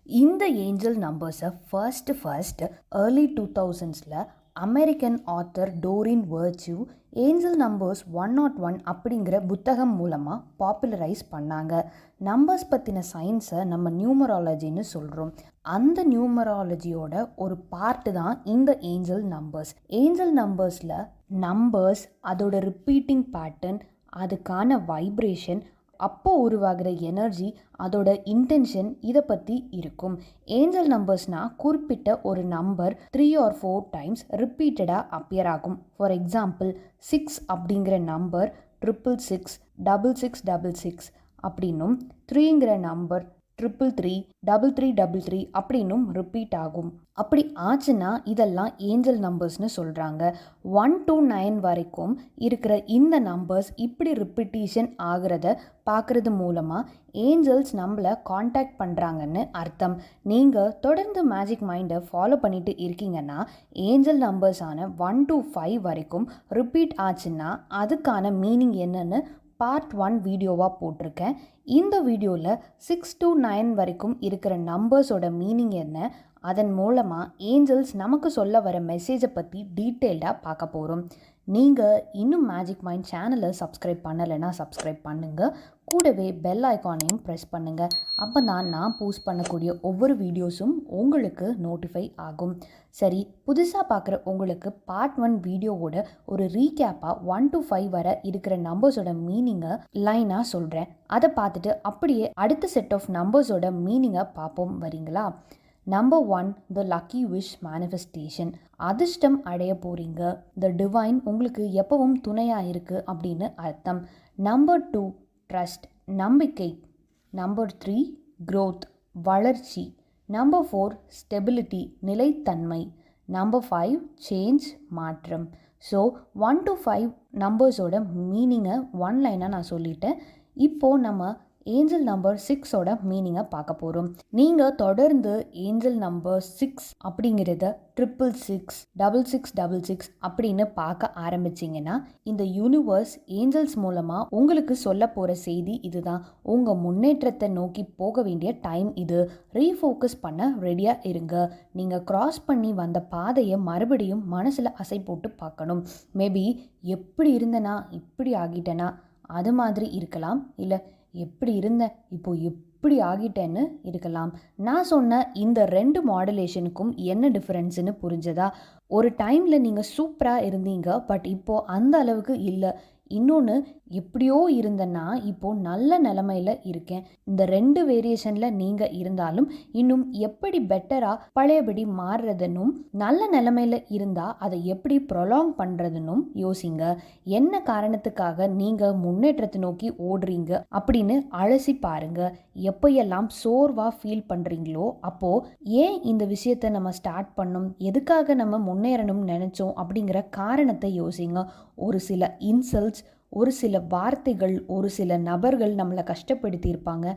இந்த ஏஞ்சல் நம்பர்ஸை first early 2000s American author Doreen Virtue angel numbers 101 அப்படிங்கிற புத்தகம் மூலமாக பாப்புலரைஸ் பண்ணாங்க. நம்பர்ஸ் பற்றின சயின்ஸை நம்ம நியூமராலஜின்னு சொல்கிறோம். அந்த நியூமராலஜியோட ஒரு பார்ட்டு தான் இந்த ஏஞ்சல் நம்பர்ஸ். ஏஞ்சல் நம்பர்ஸில் நம்பர்ஸ், அதோட ரிப்பீட்டிங் பேட்டர்ன், அதுக்கான வைப்ரேஷன், அப்போ உருவாகிற எனர்ஜி, அதோட இன்டென்ஷன், இதை பற்றி இருக்கும். ஏஞ்சல் நம்பர்ஸ்னால் குறிப்பிட்ட ஒரு நம்பர் 3 or 4 டைம்ஸ் ரிப்பீட்டடாக அப்பியர் ஆகும். ஃபார் எக்ஸாம்பிள் 6 அப்படிங்கிற நம்பர் 666, 6666 அப்படின்னும், 3ங்கிற நம்பர் 333, 3333 அப்படின்னும் ரிப்பீட் ஆகும். அப்படி ஆச்சுன்னா இதெல்லாம் ஏஞ்சல் நம்பர்ஸ்னு சொல்கிறாங்க. 1 to 9 வரைக்கும் இருக்கிற இந்த நம்பர்ஸ் இப்படி ரிப்பீட்டேஷன் ஆகிறத பார்க்குறது மூலமாக ஏஞ்சல்ஸ் நம்மளை காண்டாக்ட் பண்ணுறாங்கன்னு அர்த்தம். நீங்கள் தொடர்ந்து மேஜிக் மைண்டை ஃபாலோ பண்ணிட்டு இருக்கீங்கன்னா ஏஞ்சல் நம்பர்ஸான 1 to 5 வரைக்கும் ரிப்பீட் ஆச்சுன்னா அதுக்கான மீனிங் என்னன்னு பார்ட் 1 வீடியோவாக போட்டிருக்கேன். இந்த வீடியோவில் 6 to 9 வரைக்கும் இருக்கிற நம்பர்ஸோட மீனிங் என்ன, அதன் மூலமாக ஏஞ்சல்ஸ் நமக்கு சொல்ல வர மெசேஜை பற்றி டீட்டெயில்டாக பார்க்க போகிறோம். நீங்கள் இன்னும் மேஜிக் மைண்ட் சேனலை சப்ஸ்கிரைப் பண்ணலைன்னா சப்ஸ்கிரைப் பண்ணுங்கள். கூடவே பெல் ஐக்கானையும் ப்ரெஸ் பண்ணுங்கள். அப்போ தான் நான் போஸ்ட் பண்ணக்கூடிய ஒவ்வொரு வீடியோஸும் உங்களுக்கு நோட்டிஃபை ஆகும். சரி, புதுசாக பார்க்குற உங்களுக்கு பார்ட் 1 வீடியோவோட ஒரு ரீகேப்பாக 1 to 5 வரை இருக்கிற நம்பர்ஸோட மீனிங்கை லைனாக சொல்கிறேன். அதை பார்த்துட்டு அப்படியே அடுத்த செட் ஆஃப் நம்பர்ஸோட மீனிங்கை பார்ப்போம். வரீங்களா? Number 1, the lucky wish manifestation. அதிர்ஷ்டம் அடைய போகிறீங்க. த டிவைன் உங்களுக்கு எப்பவும் துணையாக இருக்குது அப்படின்னு அர்த்தம். நம்பர் 2, ட்ரஸ்ட், நம்பிக்கை. நம்பர் 3, growth, வளர்ச்சி. நம்பர் 4, ஸ்டெபிலிட்டி, நிலைத்தன்மை. நம்பர் 5, சேஞ்ச், மாற்றம். ஸோ 1 to 5 நம்பர்ஸோட மீனிங்கை ஒன் லைனாக நான் சொல்லிட்டேன். இப்போது நம்ம ஏஞ்சல் நம்பர் 6ஓட மீனிங்கை பார்க்க போகிறோம். நீங்கள் தொடர்ந்து ஏஞ்சல் நம்பர் 6 அப்படிங்கிறத 666, 6666 அப்படின்னு பார்க்க ஆரம்பிச்சிங்கன்னா இந்த யூனிவர்ஸ் ஏஞ்சல்ஸ் மூலமாக உங்களுக்கு சொல்ல போகிற செய்தி இதுதான். உங்கள் முன்னேற்றத்தை நோக்கி போக வேண்டிய டைம் இது. ரீஃபோக்கஸ் பண்ண ரெடியாக இருங்க. நீங்கள் கிராஸ் பண்ணி வந்த பாதையை மறுபடியும் மனசில் அசை போட்டு பார்க்கணும். மேபி எப்படி இருந்தேனா இப்படி ஆகிட்டேனா அது மாதிரி இருக்கலாம், இல்லை எப்படி இருந்தேன் இப்போ எப்படி ஆகிட்டேன்னு இருக்கலாம். நான் சொன்ன இந்த 2 மாடுலேஷனுக்கும் என்ன டிஃப்ரென்ஸ்னு புரிஞ்சதா? ஒரு டைமில் நீங்கள் சூப்பராக இருந்தீங்க, பட் இப்போது அந்த அளவுக்கு இல்லை. இன்னொன்று, எப்படியோ இருந்தேன்னா இப்போது நல்ல நிலமையில் இருக்கேன். இந்த 2 வேரியேஷனில் நீங்கள் இருந்தாலும் இன்னும் எப்படி பெட்டராக பழையபடி மாறுறதுன்னும், நல்ல நிலமையில் இருந்தால் அதை எப்படி ப்ரொலாங் பண்ணுறதுன்னும் யோசிங்க. என்ன காரணத்துக்காக நீங்கள் முன்னேற்றத்தை நோக்கி ஓடுறீங்க அப்படின்னு அலசி பாருங்க. எப்போயெல்லாம் சோர்வாக ஃபீல் பண்ணுறீங்களோ அப்போது ஏன் இந்த விஷயத்தை நம்ம ஸ்டார்ட் பண்ணோம், எதுக்காக நம்ம முன்னேறணும்னு நினச்சோம் அப்படிங்கிற காரணத்தை யோசிங்க. ஒரு சில இன்சல்ட்ஸ், ஒரு சில வார்த்தைகள், ஒரு சில நபர்கள் நம்மளை கஷ்டப்படுத்தியிருப்பாங்க.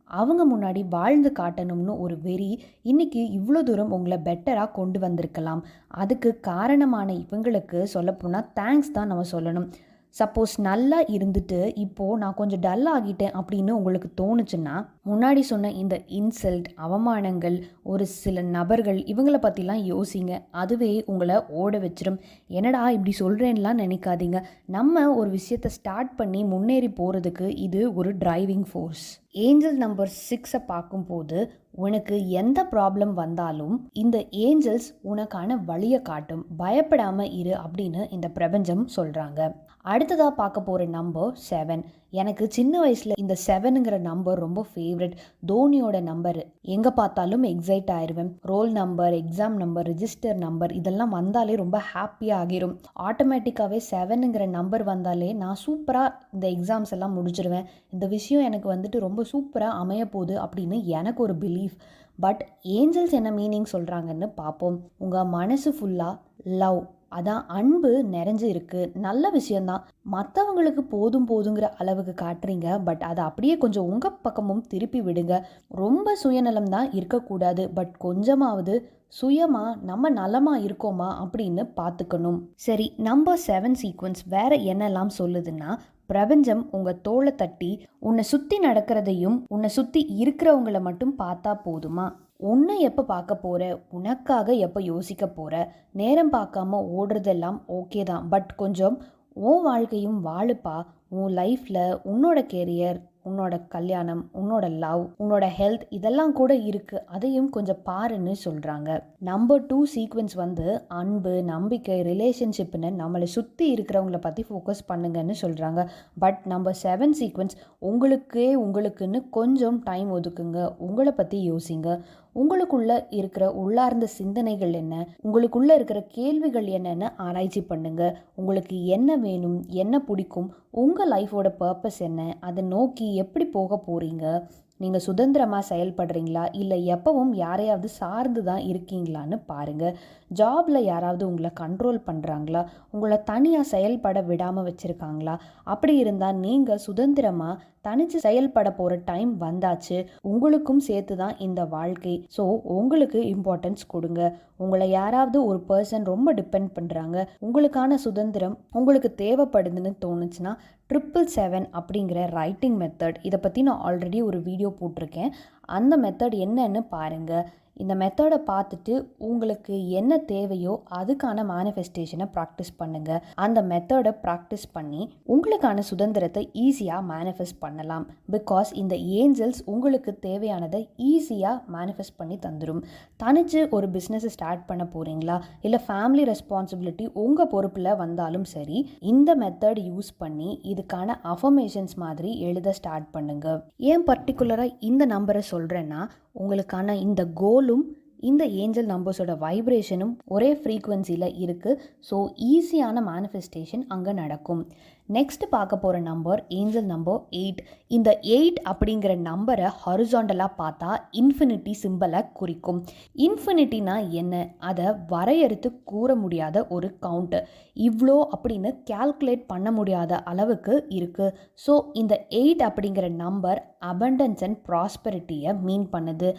அவங்க முன்னாடி வாழ்ந்து காட்டணும்னு ஒரு வெறி இன்னைக்கு இவ்வளோ தூரம் உங்களை பெட்டராக கொண்டு வந்திருக்கலாம். அதுக்கு காரணமான இவங்களுக்கு சொல்லப்போனால் தேங்க்ஸ் தான் நம்ம சொல்லணும். சப்போஸ் நல்லா இருந்துட்டு இப்போது நான் கொஞ்சம் டல் ஆகிட்டேன் அப்படின்னு உங்களுக்கு தோணுச்சுன்னா முன்னாடி சொன்ன இந்த இன்சல்ட், அவமானங்கள், ஒரு சில நபர்கள் இவங்களை பற்றிலாம் யோசிங்க. அதுவே உங்களை ஓட வச்சிடும். என்னடா இப்படி சொல்கிறேன்லாம் நினைக்காதீங்க. நம்ம ஒரு விஷயத்தை ஸ்டார்ட் பண்ணி முன்னேறி போகிறதுக்கு இது ஒரு டிரைவிங் ஃபோர்ஸ். ஏஞ்சல் நம்பர் 6 பார்க்கும்போது உனக்கு எந்த ப்ராப்ளம் வந்தாலும் இந்த ஏஞ்சல்ஸ் உனக்கான வழியை காட்டும். பயப்படாமல் இரு அப்படின்னு இந்த பிரபஞ்சம் சொல்கிறாங்க. அடுத்ததாக பார்க்க போகிற நம்பர் 7. எனக்கு சின்ன வயசில் இந்த 7ங்கிற நம்பர் ரொம்ப ஃபேவரட். தோனியோட நம்பர். எங்கே பார்த்தாலும் எக்ஸைட் ஆயிடுவேன். Roll number, exam number, register number இதெல்லாம் வந்தாலே ரொம்ப ஹாப்பியாக ஆகிரும். ஆட்டோமேட்டிக்காகவே 7ங்கிற நம்பர் வந்தாலே நான் சூப்பராக இந்த எக்ஸாம்ஸ் எல்லாம் முடிச்சிருவேன். இந்த விஷயம் எனக்கு வந்துட்டு ரொம்ப சூப்பராக அமைய போகுது அப்படின்னு எனக்கு ஒரு பிலீஃப். பட் ஏஞ்சல்ஸ் என்ன மீனிங் சொல்கிறாங்கன்னு பார்ப்போம். உங்கள் மனசு ஃபுல்லாக லவ், அதான் அன்பு நிறைஞ்சு இருக்கு. நல்ல விஷயந்தான். மற்றவங்களுக்கு போதும் போதுங்கிற அளவுக்கு காட்டுறீங்க, பட் அதை அப்படியே கொஞ்சம் உங்கள் பக்கமும் திருப்பி விடுங்க. ரொம்ப சுயநலம் தான் இருக்கக்கூடாது, பட் கொஞ்சமாவது சுயமாக நம்ம நலமாக இருக்கோமா அப்படின்னு பார்த்துக்கணும். சரி, நம்பர் 7 சீக்வன்ஸ் வேறு என்னெல்லாம் சொல்லுதுன்னா பிரபஞ்சம் உங்கள் தோளை தட்டி உன்னை சுற்றி நடக்கிறதையும் உன்னை சுற்றி இருக்கிறவங்கள மட்டும் பார்த்தா போதுமா? உன்னை எப்போ பார்க்க போகிற, உனக்காக எப்போ யோசிக்க போகிற, நேரம் பார்க்காம ஓடுறதெல்லாம் ஓகே தான், பட் கொஞ்சம் உன் வாழ்க்கையும் வாழுப்பா. உன் லைஃப்பில் உன்னோட கெரியர், உன்னோட கல்யாணம், உன்னோட லவ், உன்னோட ஹெல்த் இதெல்லாம் கூட இருக்குது, அதையும் கொஞ்சம் பாருன்னு சொல்கிறாங்க. நம்பர் 2 சீக்வன்ஸ் வந்து அன்பு, நம்பிக்கை, ரிலேஷன்ஷிப்னு நம்மளை சுற்றி இருக்கிறவங்கள பற்றி ஃபோக்கஸ் பண்ணுங்கன்னு சொல்கிறாங்க. பட் நம்பர் 7 சீக்வன்ஸ் உங்களுக்குன்னு கொஞ்சம் டைம் ஒதுக்குங்க, உங்களை பற்றி யோசிங்க. உங்களுக்குள்ளே இருக்கிற உள்ளார்ந்த சிந்தனைகள் என்ன, உங்களுக்குள்ளே இருக்கிற கேள்விகள் என்னன்னு ஆராய்ச்சி பண்ணுங்க. உங்களுக்கு என்ன வேணும், என்ன பிடிக்கும், உங்கள் லைஃபோட பர்பஸ் என்ன, அதை நோக்கி எப்படி போக போகிறீங்க, நீங்கள் சுதந்திரமாக செயல்படுறீங்களா இல்லை எப்பவும் யாரையாவது சார்ந்து தான் இருக்கீங்களான்னு பாருங்கள். ஜாபில் யாராவது உங்களை கண்ட்ரோல் பண்ணுறாங்களா, உங்களை தனியாக செயல்பட விடாமல் வச்சுருக்காங்களா? அப்படி இருந்தால் நீங்கள் சுதந்திரமாக தனித்து செயல்பட போகிற டைம் வந்தாச்சு. உங்களுக்கும் சேர்த்து தான் இந்த வாழ்க்கை. ஸோ உங்களுக்கு இம்பார்ட்டன்ஸ் கொடுங்க. உங்களை யாராவது ஒரு பர்சன் ரொம்ப டிபெண்ட் பண்ணுறாங்க, உங்களுக்கான சுதந்திரம் உங்களுக்கு தேவைப்படுதுன்னு தோணுச்சுன்னா 777 அப்படிங்கிற ரைட்டிங் மெத்தட், இதை பற்றி நான் ஆல்ரெடி ஒரு வீடியோ போட்டிருக்கேன். அந்த மெத்தட் என்னன்னு பாருங்கள். இந்த மெத்தடை பார்த்துட்டு உங்களுக்கு என்ன தேவையோ அதுக்கான மேனிஃபெஸ்டேஷனை ப்ராக்டிஸ் பண்ணுங்கள். அந்த மெத்தடை ப்ராக்டிஸ் பண்ணி உங்களுக்கான சுதந்திரத்தை ஈஸியாக மேனிஃபெஸ்ட் பண்ணலாம். பிகாஸ் இந்த ஏஞ்சல்ஸ் உங்களுக்கு தேவையானதை ஈஸியாக மேனிஃபெஸ்ட் பண்ணி தந்துடும். தனிச்சு ஒரு பிஸ்னஸை ஸ்டார்ட் பண்ண போகிறீங்களா, இல்லை ஃபேமிலி ரெஸ்பான்சிபிலிட்டி உங்கள் பொறுப்பில் வந்தாலும் சரி, இந்த மெத்தட் யூஸ் பண்ணி இதுக்கான அஃபர்மேஷன்ஸ் மாதிரி எழுத ஸ்டார்ட் பண்ணுங்கள். ஏன் பர்டிகுலராக இந்த நம்பரை சொல்கிறேன்னா, உங்களுக்கான இந்த கோலும் இந்த ஏஞ்சல் நம்பர்ஸோட வைப்ரேஷனும் ஒரே ஃப்ரீக்குவென்சியில் இருக்குது. ஸோ ஈஸியான மேனிஃபெஸ்டேஷன் அங்கே நடக்கும். நெக்ஸ்ட் பார்க்க போகிற நம்பர் ஏஞ்சல் நம்பர் 8. இந்த 8 அப்படிங்கிற நம்பரை ஹாரிசாண்டலாக பார்த்தா இன்ஃபினிட்டி சிம்பலை குறிக்கும். இன்ஃபினிட்டினா என்ன, அதை வரையறுத்து கூற முடியாத ஒரு கவுண்ட், இவ்வளோ அப்படின்னு கால்குலேட் பண்ண முடியாத அளவுக்கு இருக்குது. ஸோ இந்த 8 அப்படிங்கிற நம்பர் அபண்டன்ஸ் அண்ட் ப்ராஸ்பெரிட்டியை மீன் பண்ணுது.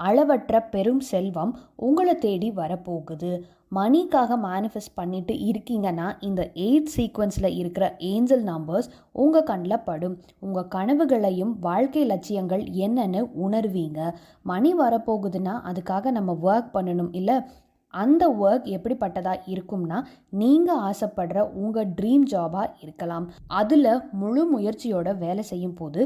அளவற்ற பெரும் செல்வம் உங்களை தேடி வரப்போகுது. மணிக்காக மேனிஃபெஸ்ட் பண்ணிட்டு இருக்கீங்கன்னா இந்த 8 சீக்வன்ஸில் இருக்கிற ஏஞ்சல் நம்பர்ஸ் உங்கள் கண்ணில் படும். உங்கள் கனவுகளையும் வாழ்க்கை லட்சியங்கள் என்னன்னு உணர்வீங்க. மணி வரப்போகுதுன்னா அதுக்காக நம்ம ஒர்க் பண்ணணும் இல்லை, அந்த ஒர்க் எப்படிப்பட்டதாக இருக்கும்னா நீங்கள் ஆசைப்படுற உங்கள் ட்ரீம் ஜாபாக இருக்கலாம். அதில் முழு முயற்சியோட வேலை செய்யும் போது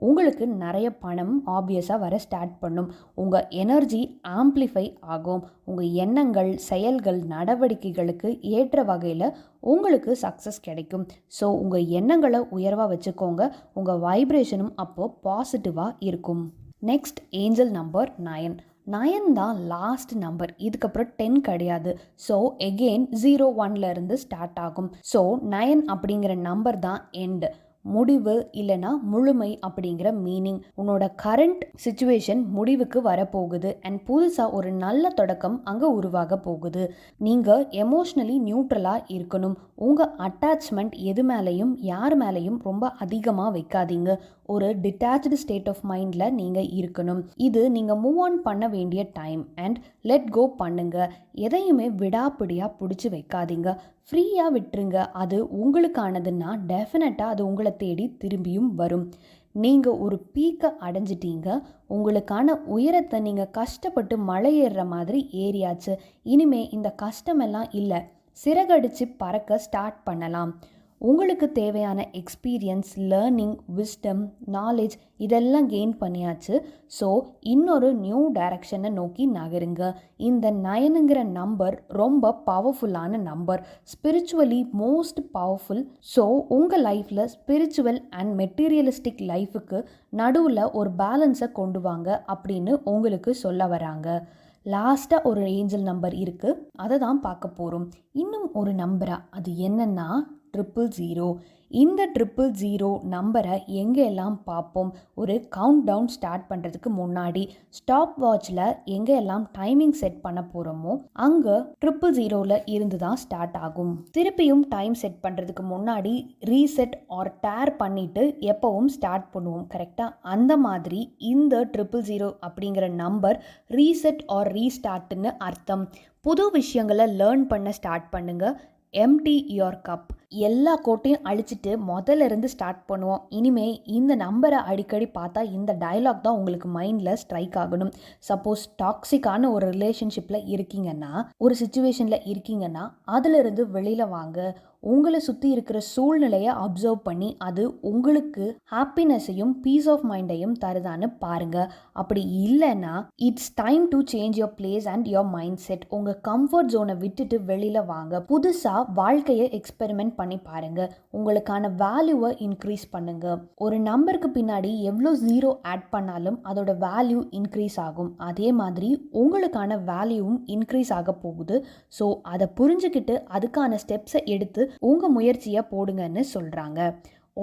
உங்களுக்கு நிறைய பணம் ஆப்வியஸாக வர ஸ்டார்ட் பண்ணும். உங்கள் எனர்ஜி ஆம்ப்ளிஃபை ஆகும். உங்கள் எண்ணங்கள், செயல்கள், நடவடிக்கைகளுக்கு ஏற்ற வகையில் உங்களுக்கு சக்ஸஸ் கிடைக்கும். ஸோ உங்கள் எண்ணங்களை உயர்வாக வச்சுக்கோங்க. உங்கள் வைப்ரேஷனும் அப்போது பாசிட்டிவாக இருக்கும். Next angel number 9. 9 தான் லாஸ்ட் நம்பர், இதுக்கப்புறம் 10 கிடையாது. ஸோ எகெயின் 01 ஸ்டார்ட் ஆகும். ஸோ 9 அப்படிங்கிற நம்பர் தான் எண்டு, முடிவு இல்லைனா முழுமை அப்படிங்கிற மீனிங். உன்னோட கரண்ட் சிச்சுவேஷன் முடிவுக்கு வரப்போகுது அண்ட் புதுசாக ஒரு நல்ல தொடக்கம் அங்கே உருவாக போகுது. நீங்கள் எமோஷ்னலி நியூட்ரலாக இருக்கணும். உங்கள் அட்டாச்மெண்ட் எது மேலேயும் யார் மேலேயும் ரொம்ப அதிகமாக வைக்காதீங்க. ஒரு டிட்டாச்டு ஸ்டேட் ஆஃப் மைண்டில் நீங்கள் இருக்கணும். இது நீங்கள் மூவ் ஆன் பண்ண வேண்டிய டைம் அண்ட் லெட் கோ பண்ணுங்க. எதையுமே விடாப்பிடியாக பிடிச்சி வைக்காதீங்க, ஃப்ரீயாக விட்டுருங்க. அது உங்களுக்கானதுன்னா டெஃபினட்டாக அது உங்களை தேடி திரும்பியும் வரும். நீங்கள் ஒரு பீக்கை அடைஞ்சிட்டீங்க, உங்களுக்கான உயரத்தை நீங்கள் கஷ்டப்பட்டு மலை ஏறுற மாதிரி ஏறியாச்சு. இனிமே இந்த கஷ்டமெல்லாம் இல்லை, சிறகடிச்சு பறக்க ஸ்டார்ட் பண்ணலாம். உங்களுக்கு தேவையான எக்ஸ்பீரியன்ஸ், லேர்னிங், விஸ்டம், நாலேஜ் இதெல்லாம் கெயின் பண்ணியாச்சு. ஸோ இன்னொரு நியூ டைரக்ஷனை நோக்கி நகருங்க. இந்த 9ங்கிற நம்பர் ரொம்ப பவர்ஃபுல்லான number, spiritually most powerful. So உங்கள் லைஃப்பில் ஸ்பிரிச்சுவல் அண்ட் மெட்டீரியலிஸ்டிக் லைஃபுக்கு நடுவில் ஒரு பேலன்ஸை கொண்டு வாங்க அப்படின்னு உங்களுக்கு சொல்ல வராங்க. லாஸ்ட்டாக ஒரு ஏஞ்சல் நம்பர் இருக்குது, அதை தான் பார்க்க போகிறோம். இன்னும் ஒரு நம்பரா, அது என்னன்னா 000. இந்த 000 நம்பரை எங்கெல்லாம் பார்ப்போம், ஒரு கவுண்ட் டவுன் ஸ்டார்ட் பண்ணுறதுக்கு முன்னாடி ஸ்டாப் வாட்சில் எங்கெல்லாம் டைமிங் செட் பண்ண போகிறோமோ அங்கே 000 இருந்து தான் ஸ்டார்ட் ஆகும். திருப்பியும் டைம் செட் பண்ணுறதுக்கு முன்னாடி ரீசெட் ஆர் டேர் பண்ணிவிட்டு எப்போவும் ஸ்டார்ட் பண்ணுவோம், கரெக்டாக? அந்த மாதிரி இந்த 000 அப்படிங்கிற நம்பர் ரீசெட் ஆர் ரீஸ்டார்ட்னு அர்த்தம். புது விஷயங்களை லேர்ன் பண்ண ஸ்டார்ட் பண்ணுங்கள். Empty your cup. எல்லா கோட்டையும் அழிச்சிட்டு முதல்ல இருந்து ஸ்டார்ட் பண்ணுவோம். இனிமே இந்த நம்பரை அடிக்கடி பார்த்தா இந்த டயலாக் தான் உங்களுக்கு மைண்டில் ஸ்ட்ரைக் ஆகணும். சப்போஸ் டாக்ஸிக்கான ஒரு ரிலேஷன்ஷிப்பில் இருக்கீங்கன்னா, ஒரு சுச்சுவேஷனில் இருக்கீங்கன்னா, அதிலிருந்து வெளியில் வாங்க. உங்களை சுற்றி இருக்கிற சூழ்நிலையை அப்சர்வ் பண்ணி அது உங்களுக்கு ஹாப்பினஸையும் பீஸ் ஆஃப் மைண்டையும் தருதான்னு பாருங்க. அப்படி இல்லைன்னா it's time to change your place and your mind set. உங்கள் கம்ஃபர்ட் ஜோனை விட்டுட்டு வெளியில் வாங்க. புதுசாக வாழ்க்கையை எக்ஸ்பெரிமெண்ட் பண்ணி பாருங்க. உங்களுக்கான வேல்யூவை இன்க்ரீஸ் பண்ணுங்க. ஒரு நம்பருக்கு பின்னாடி எவ்வளோ ஜீரோ ஆட் பண்ணாலும் அதோட வேல்யூ இன்க்ரீஸ் ஆகும். அதே மாதிரி உங்களுக்கான வேல்யூவும் இன்க்ரீஸ் ஆக போகுது. ஸோ அதை புரிஞ்சுக்கிட்டு அதுக்கான ஸ்டெப்ஸை எடுத்து உங்கள் முயற்சியை போடுங்கன்னு சொல்கிறாங்க.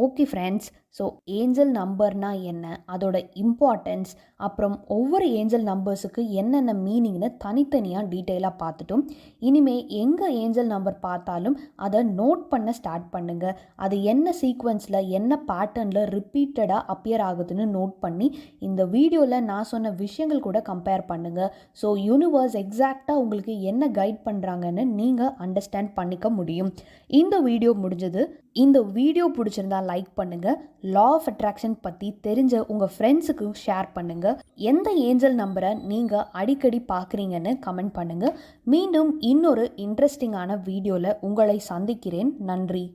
ஓகே ஃப்ரெண்ட்ஸ், ஸோ ஏஞ்சல் நம்பர்னா என்ன, அதோட இம்பார்ட்டன்ஸ், அப்புறம் ஒவ்வொரு ஏஞ்சல் நம்பர்ஸுக்கு என்னென்ன மீனிங்னு தனித்தனியாக டீட்டெயிலாக பார்த்துட்டோம். இனிமேல் எங்கே ஏஞ்சல் நம்பர் பார்த்தாலும் அதை நோட் பண்ண ஸ்டார்ட் பண்ணுங்கள். அது என்ன சீக்வன்ஸில் என்ன பேட்டர்னில் ரிப்பீட்டடாக அப்பியர் ஆகுதுன்னு நோட் பண்ணி இந்த வீடியோவில் நான் சொன்ன விஷயங்கள் கூட கம்பேர் பண்ணுங்கள். ஸோ யூனிவர்ஸ் எக்ஸாக்டாக உங்களுக்கு என்ன கைட் பண்ணுறாங்கன்னு நீங்கள் அண்டர்ஸ்டாண்ட் பண்ணிக்க முடியும். இந்த வீடியோ முடிஞ்சது. இந்த வீடியோ பிடிச்சிருந்தா லைக் பண்ணுங்கள். லா ஆஃப் அட்ராக்ஷன் பற்றி தெரிஞ்ச உங்கள் ஃப்ரெண்ட்ஸுக்கு ஷேர் பண்ணுங்கள். எந்த ஏஞ்சல் நம்பரை நீங்கள் அடிக்கடி பார்க்குறீங்கன்னு கமெண்ட் பண்ணுங்கள். மீண்டும் இன்னொரு இன்ட்ரெஸ்டிங்கான வீடியோவில் உங்களை சந்திக்கிறேன். நன்றி.